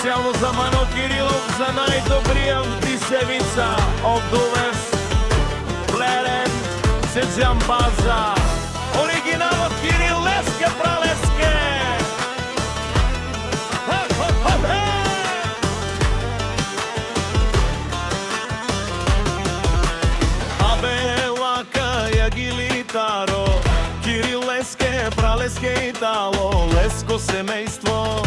Специално за Мано Кирилов, за най-добрия в Тисевица, Обдувес, Плерен, Седжамбаза. Оригиналът Кирил Леске, Пралеске. Абе, лака, я гилитаро, Кирил Леске, Пралеске, Итало, Леско семейство.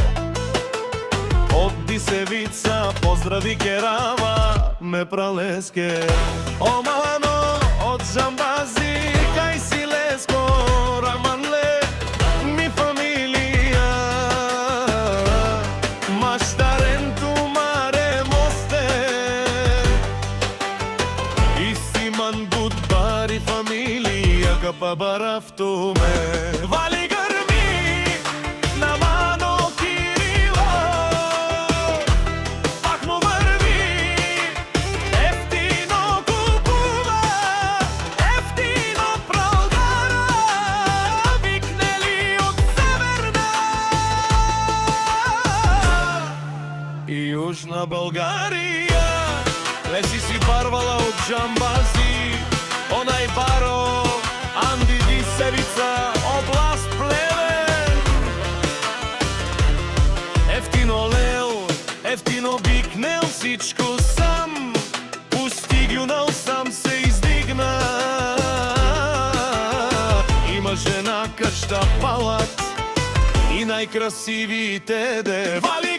От Тисевица, поздрави Керава, ме Пралеске. Омано, от Жамбази, кай си Леско, Раманле, ми фамилия. Маштарен ту маре мосте, и Симан Будбари фамилия, капа барафту ме. Вали гърми на Мано Кирило, пак му върви, ефтино купува, ефтино продава, викнели от Северна и Южна България. Леси си барвала от Жамбази, онай баро, Анди Тисевица, област Плевен. Ефтино лел, ефтино бикнел, всичко сам, постигнал сам се издигна. Има жена, къща, палат и най-красивите девали.